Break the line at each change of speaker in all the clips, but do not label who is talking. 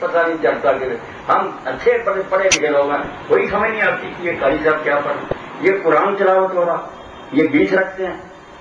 پتہ نہیں چلتا کہ ہم اچھے پڑھے لکھے لوگ ہیں، کوئی سمجھ نہیں آتی کہ یہ قاری صاحب کیا پڑھ، یہ قرآن تلاوت ہو رہا، یہ بیچ رکھتے ہیں.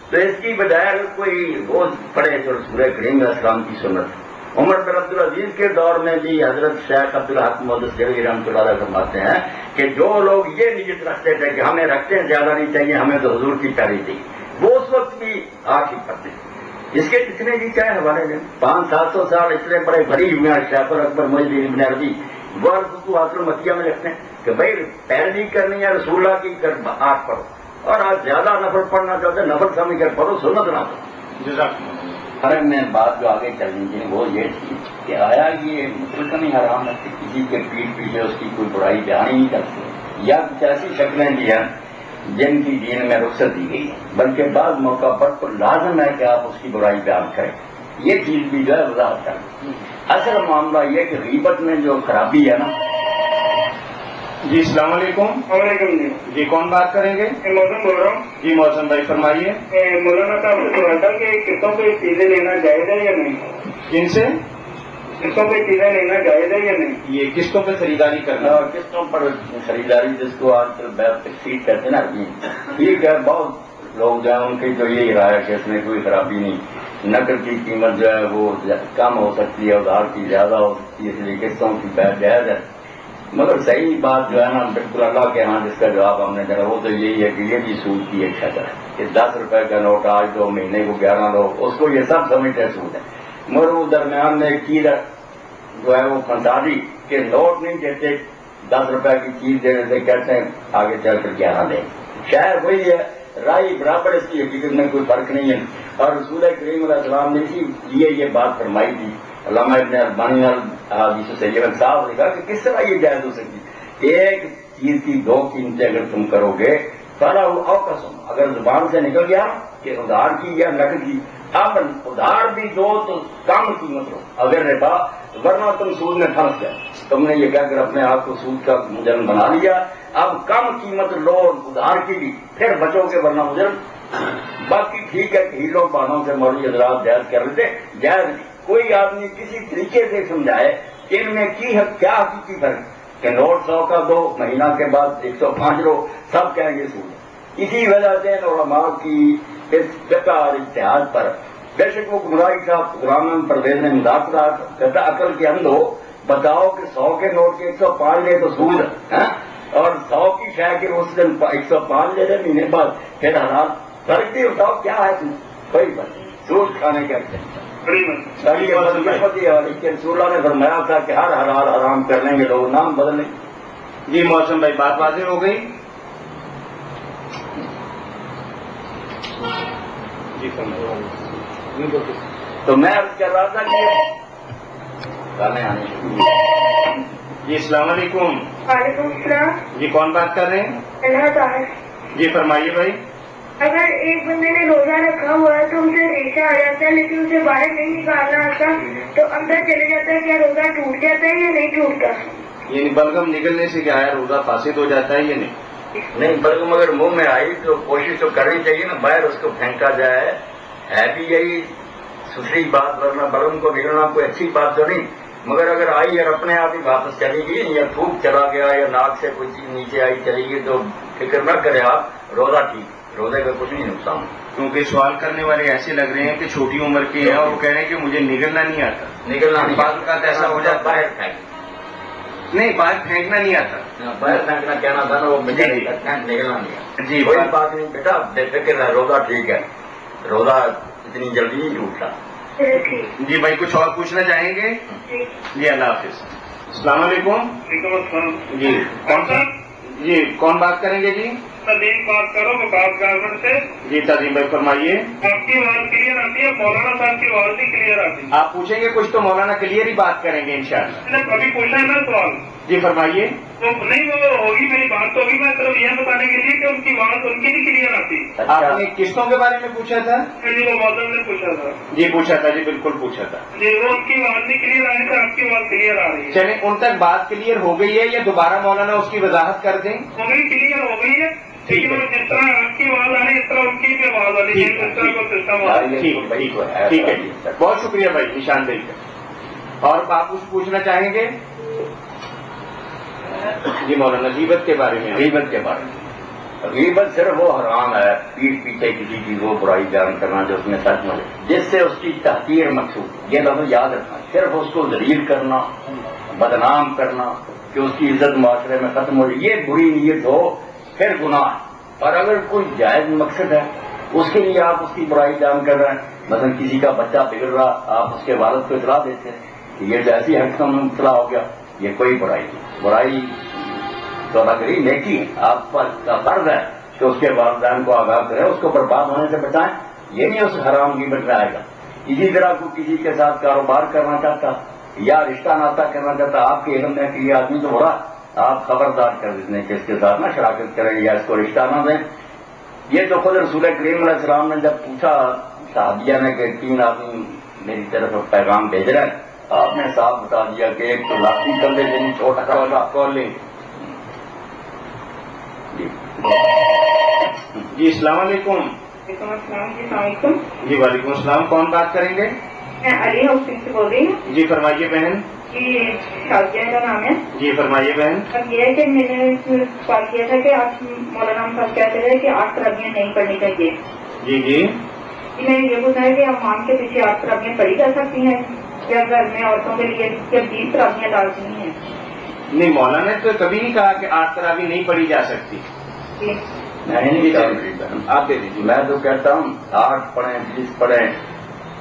تو اس کی بجائے اگر کوئی روز پڑھے جو سورہ کریم علیہ السلام کی سنت. عمر بن عبدالعزیز کے دور میں بھی حضرت شیخ عبدالحق محمد دہلوی رحمۃ اللہ علیہ فرماتے ہیں کہ جو لوگ یہ نیت رکھتے تھے کہ ہمیں رکھتے ہیں زیادہ نہیں چاہیے، ہمیں تو حضور کی پیروی چاہیے، وہ اس وقت بھی آٹھ ہی پڑھتے تھے. اس کے کتنے بھی چاہے ہمارے دن 500-700 سال اتنے بڑے بھری ہوئے ہیں. شیخ اکبر محی الدین ابن عربی وہ فتوحات المکیہ میں لکھتے ہیں کہ بھائی پیروی کرنی ہے رسول اللہ کی، آٹھ پڑھو، اور آج زیادہ نفل پڑھنا چاہتے ہیں نفل سمجھ کر پڑھو، سنت نہ پڑھو. ارے میں بات جو آگے چلنی تھی وہ یہ تھی کہ آیا یہ مطلق نہیں حرام ہے کہ کسی کے پیٹ پیچھے اس کی کوئی برائی بیان ہی نہیں کرتے، یا کچھ ایسی شکلیں بھی ہیں جن کی دین میں رخصت دی گئی ہے، بلکہ بعض موقع پر تو لازم ہے کہ آپ اس کی برائی بیان کریں. یہ چیز بھی جو ہے وضاحت کریں. اصل معاملہ یہ کہ غیبت میں جو خرابی ہے نا.
جی السلام علیکم.
وعلیکم جی.
جی کون بات کریں گے؟
موسم بول رہا ہوں.
جی محسن بھائی فرمائیے.
مولانا صاحب سے سوال تھا کہ قسطوں پہ چیزیں لینا جائز ہے یا نہیں؟
جن سے
قسطوں پہ چیزیں لینا جائز ہے یا نہیں؟
یہ قسطوں پہ خریداری کرنا،
قسطوں پر خریداری جس کو آج کل بیع تقسیط کہتے ہیں نا، ٹھیک ہے. بہت لوگ جو ہے ان کی جو یہی رائے ہے کہ اس میں کوئی خرابی نہیں، نقد کی قیمت جو ہے وہ کم ہو سکتی ہے، ادھار کی زیادہ ہو سکتی ہے، اس لیے قسطوں کی بیع جائز ہے. مگر صحیح بات جو ہے نا بالکل اللہ کے ہاں جس کا جواب ہم نے دینا وہ تو یہی ہے کہ یہ بھی سود کی ایک شکل ہے کہ 10 روپے کا نوٹ آج دو مہینے کو 11 لو، اس کو یہ سب سمجھتے ہیں سود ہے. مگر وہ درمیان میں کی جو ہے وہ فسادی کہ نوٹ نہیں دیتے، 10 روپے کی چیز دینے سے کہتے ہیں آگے چل کر 11 دیں. شاید وہی ہے رائی برابر، اس کی حقیقت میں کوئی فرق نہیں ہے. اور رسول کریم علیہ السلام نے اسی لیے یہ بات فرمائی تھی. علامہ ابن البانی حدیث سید صاحب نے کہا کہ کس طرح یہ جائز ہو سکتی، ایک چیز کی دو قیمتیں اگر تم کرو گے فلا او قسم، اگر زبان سے نکل گیا کہ ادھار کی یا نقد کی، اب ادھار بھی دو تو کم قیمت لو اگر ربا، ورنہ تم سود میں پھنس گئے. تم نے یہ کہہ کر اپنے آپ کو سود کا مجرم بنا لیا، اب کم قیمت لو ادھار کی بھی پھر بچو گے ورنہ مجرم. باقی ٹھیک ہے ہیلوں بانوں سے مولوی حضرات جائز کر لیتے، جائز نہیں. کوئی آدمی کسی طریقے سے سمجھائے کہ ان میں کیا حقیقی فرق کہ نوٹ 100 کا دو مہینہ کے بعد 105 لو، سب کہیں گے سود. اسی وجہ سے علماء کی اس فقہ اور اجتہاد پر بے شک وہ گمراہی کا غلام پرویز نے مداخلت کہتا عقل کے اندھو بتاؤ کہ 100 کے نوٹ کے 105 لے تو سود ہے، اور 100 کی شے کے اس دن 105 لے لے مہینے بعد پھر حلال. فرق بھی بتاؤ کیا ہے کوئی بات نہیں، سود کھانے کے رسول اللہ نے فرمایا تھا کہ ہر حلال حرام کر لیں گے لوگ نام بدل لیں.
جی محسن بھائی بات واضح ہو گئی.
تو میں عرض کر رہا تھا کہ گانے آنے شروع.
جی السلام علیکم.
وعلیکم السلام.
جی کون بات کر رہے ہیں؟
اللہ تعالیٰ.
جی فرمائیے بھائی.
اگر ایک بندے نے روزہ رکھا ہوا ہے تو اسے ریشہ آ جاتا ہے لیکن اسے باہر نہیں نکالنا آتا تو اندر چلے جاتا ہے، کیا روزہ ٹوٹ جاتا ہے یا نہیں ٹوٹتا؟
یعنی بلغم نکلنے سے کیا ہے روزہ فاسد ہو جاتا ہے یا نہیں؟
نہیں، بلغم اگر منہ میں آئی تو کوشش تو کرنی چاہیے نا باہر اس کو پھینکا جائے، ہے بھی یہی ستھری بات، ورنہ بلغم کو نکلنا کوئی اچھی بات تو نہیں. مگر اگر آئی اور اپنے آپ ہی واپس چلی گئی یا تھوک چلا گیا یا ناک سے کوئی چیز نیچے آئی چلی گئی تو فکر نہ کرے آپ، روزہ ٹھیک، روزے کا کچھ نہیں نقصان.
کیونکہ سوال کرنے والے ایسے لگ رہے ہیں کہ چھوٹی عمر کے ہیں اور وہ کہہ رہے ہیں کہ مجھے نگلنا نہیں آتا.
نکلنا نہیں،
بعض اوقات ایسا ہو جاتا ہے
باہر پھینک،
نہیں باہر پھینکنا نہیں آتا،
باہر پھینکنا کہنا تھا نا وہ نکلنا نہیں ہے.
جی
کوئی بات نہیں بیٹا، بے فکر ہے، روزہ ٹھیک ہے، روزہ اتنی جلدی نہیں ٹوٹتا.
جی بھائی کچھ اور پوچھنا چاہیں گے؟ جی اللہ حافظ. السلام علیکم.
وعلیکم السلام.
جی کون سا؟ جی کون بات کریں گے؟ جی
تدیم بات کرو مقاب گارمنٹ سے.
جی تدیم بھائی فرمائیے.
آپ کی آواز کلیئر آتی ہے، مولانا صاحب کی آواز بھی کلیئر آتی ہے.
آپ پوچھیں گے کچھ تو مولانا کلیئر ہی بات کریں گے انشاءاللہ.
میں نے ابھی پوچھا ہے نا سوال.
جی فرمائیے.
وہ نہیں وہ ہوگی میری بات تو ہوگی، میں صرف یہ بتانے کے لیے کہ ان کی آواز ان کی نہیں کلیئر آتی.
آپ نے قسطوں کے بارے میں پوچھا تھا؟
جی وہ موسم نے پوچھا تھا.
جی پوچھا تھا، جی بالکل پوچھا تھا.
جی وہ ان کی آواز نہیں کلیئر آئی تھی، آپ کی آواز کلیئر آ رہی ہے.
چلیں ان تک بات کلیئر ہو گئی ہے یا دوبارہ مولانا اس کی وضاحت کر دیں؟
وہ بھی کلیئر ہو گئی ہے، لیکن جس طرح آپ کی آواز آ رہی ہے اس طرح ان کی بھی آواز آ رہی ہے، اس طرح کا سسٹم آ رہا ہے.
ٹھیک ہے جی، بہت شکریہ بھائی نشاندہی کا. اور آپ کچھ پوچھنا چاہیں گے؟ جی مولانا غیبت کے بارے میں.
غیبت کے بارے میں غیبت صرف وہ حرام ہے پیٹ پیچھے کسی کی وہ برائی بیان کرنا جو اس میں سچ ملے جس سے اس کی تحقیر مقصود. یہ لفظ یاد رکھنا صرف اس کو ذلیل کرنا بدنام کرنا کہ اس کی عزت معاشرے میں ختم ہو جائے یہ بری نیت ہو پھر گناہ ہے. اور اگر کوئی جائز مقصد ہے اس کے لیے آپ اس کی برائی بیان کر رہے ہیں مثلا کسی کا بچہ بگڑ رہا آپ اس کے والد کو اطلاع دیتے ہیں کہ یہ تو ایسی حرکت میں مبتلا ہو گیا یہ کوئی برائی نہیں. برائی تو نگری نیکی ہے آپ کا فرض ہے کہ اس کے والدین کو آگاہ کریں اس کو برباد ہونے سے بچائیں. یہ نہیں اس حرام غیبت میں آئے گا. اسی طرح کو کسی کے ساتھ کاروبار کرنا چاہتا یا رشتہ ناطہ کرنا چاہتا آپ کے علم میں کہ یہ آدمی تو ہو رہا آپ خبردار کر دیتے کہ اس کے ساتھ نہ شراکت کریں یا اس کو رشتہ نہ دیں. یہ تو خود رسول کریم علیہ السلام نے جب پوچھا صحابیہ نے کہ 3 آدمی میری طرف پیغام بھیج رہے ہیں آپ نے صاحب بتا دیا کہ ایک تو لاٹھی کر دے دیں چھوٹا
کالنگ. جی السلام علیکم.
وعلیکم السلام. جی السلام علیکم.
جی وعلیکم السلام. کون بات کریں گے؟
میں علی ہاؤسنگ سے بول رہی ہوں.
جی فرمائیے بہن.
جی شازیہ کا نام ہے.
جی فرمائیے بہن.
اب یہ ہے کہ میں نے سوال کیا تھا کہ آپ مولانا صاحب کہتے ہیں کہ 8 تراویحیں نہیں پڑھنی چاہیے.
جی جی
میں یہ پوچھنا ہے کہ امام کے پیچھے 8 تراویحیں پڑھی جا سکتی ہیں یا گھر میں عورتوں کے لیے جب 20 تراویحیں لازمی ہیں؟
نہیں مولانا نے تو کبھی نہیں کہا کہ 8 تراویح نہیں پڑھی جا سکتی.
میں نہیں کہتا
آپ دے دیجیے.
میں تو کہتا ہوں 8 پڑھیں 20 پڑھیں.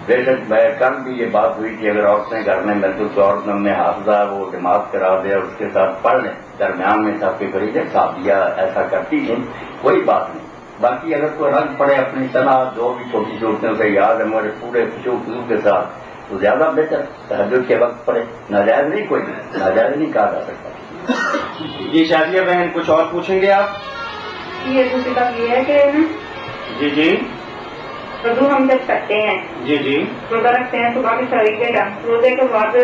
بے شک میں کل بھی یہ بات ہوئی کہ اگر عورتیں گھر میں محسوس تو عورت میں حافظہ وہ جماعت کرا دے اور اس کے ساتھ پڑھ لیں درمیان میں صاحب کے قریب صاحبیہ ایسا کرتی ہیں کوئی بات نہیں. باقی اگر کوئی رنگ پڑے اپنی طرح جو بھی چھوٹی صورتیں اسے یاد ہے مجھے پورے خوشبو کے ساتھ تو زیادہ بہتر تہجد کے وقت پڑے. ناجائز نہیں کوئی ناجائز نہیں کہا جا سکتا.
جی شازیہ بہن کچھ اور پوچھیں گے آپ؟
یہ دوسری بات یہ ہے کہ
جی جی
وضو ہم جب کرتے ہیں
جی جی
روزہ رکھتے ہیں صبح کے سویرے کے ٹائم روزے کے بعد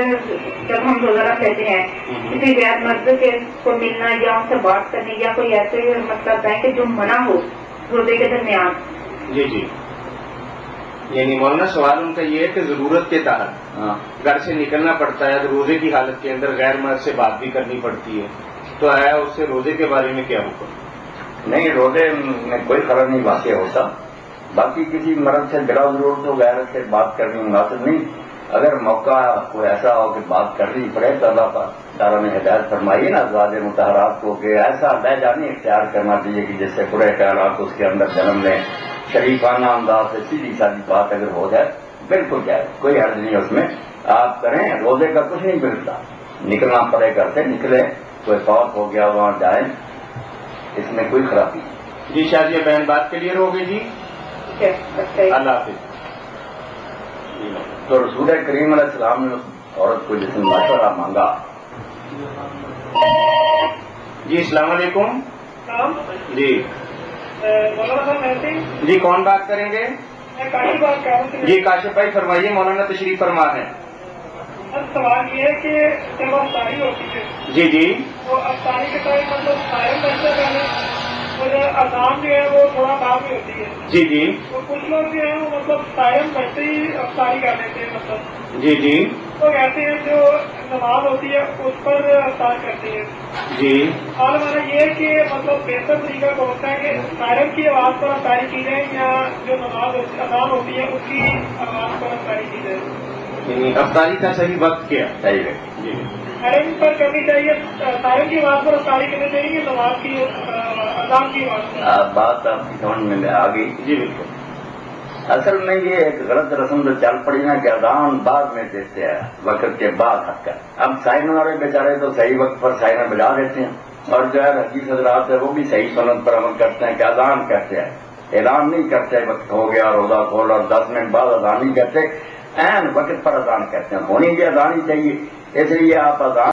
جب ہم روزہ رکھ لیتے ہیں کسی غیر مرد کے کو ملنا یا ان سے بات کرنی یا کوئی ایسے مطلب ہے کہ جو منع ہو روزے کے درمیان.
جی جی یعنی مولانا سوال ان کا یہ ہے کہ ضرورت کے تحت گھر سے نکلنا پڑتا ہے روزے کی حالت کے اندر غیر مرد سے بات بھی کرنی پڑتی ہے تو آیا اس سے روزے کے بارے میں کیا حکم؟
نہیں روزے میں کوئی فرق نہیں واقع ہوتا. باقی کسی مرد سے بلا ضرورت ہو غیر سے بات کرنی مناسب نہیں. اگر موقع کوئی ایسا ہو کہ بات کرنی پڑے تو اللہ تعالیٰ نے ہدایت فرمائی نا ازواج مطہرات کو کہ ایسا لہجہ اختیار کرنا چاہیے کہ جس سے برے خیالات اس کے اندر جنم لیں. شریفانہ انداز سے سیدھی سادی بات اگر ہو جائے بالکل جائے کوئی حرج نہیں اس میں. آپ کریں روزے کا کچھ نہیں بگڑتا. نکلنا پڑے گھر سے نکلے کوئی فوت ہو گیا وہاں جائیں اس میں کوئی خرابی نہیں.
جی شازیہ بہن بات کلیئر ہو گئی. جی اللہ حافظ.
تو رسول کریم علیہ السلام نے اس عورت کو جس نے مشورہ مانگا.
جی السلام علیکم. جی
مولانا صاحب ایسے
جی کون بات کریں گے؟
میں کاشف بات کر رہا ہوں.
جی کاشف بھائی فرمائیے مولانا تشریف فرما ہے.
سوال یہ ہے کہ جب افطاری ہوتی ہے
جی جی
تو افطاری کے ٹائم مطلب سائن کرتے پہلے اور اذان جو ہے وہ تھوڑا بعد میں ہوتی ہے.
جی جی
تو کچھ لوگ جو ہیں وہ مطلب سائن کرتے ہی افطاری کر لیتے ہیں مطلب
جی جی
تو کہتے ہیں جو نماز ہوتی ہے اس پر افطار کرتے ہیں.
جی
اور ہمارا یہ ہے کہ مطلب بہتر طریقہ کون سا ہے کہ سائن کی آواز پر افطاری کی جائے یا جو نماز اذان ہوتی ہے اس کی آواز پر افطاری کی جائے؟
یعنی افطاری کا صحیح وقت کیا؟
صحیح ہے.
جی
سائن پر کرنی چاہیے سائن کی آواز پر افطاری کرنی چاہیے نماز کی اذان کی آواز پر.
بات آپ کی سمجھ میں آ گئی.
جی بالکل.
اصل میں یہ ایک غلط رسم تو چل پڑی نا کہ اذان بعد میں دیتے ہیں وقت کے بعد ہٹ کر. اب سائن والے بیچارے تو صحیح وقت پر سائن بجا دیتے ہیں اور جو ہے حدیث حضرات ہے وہ بھی صحیح سنت پر عمل کرتے ہیں کہ اذان کہتے ہیں اعلان نہیں کرتے وقت ہو گیا روزہ کھول اور 10 منٹ بعد اذان نہیں کہتے عین وقت پر اذان کہتے ہیں. ہونی بھی اذان ہی چاہیے اس لیے آپ اذان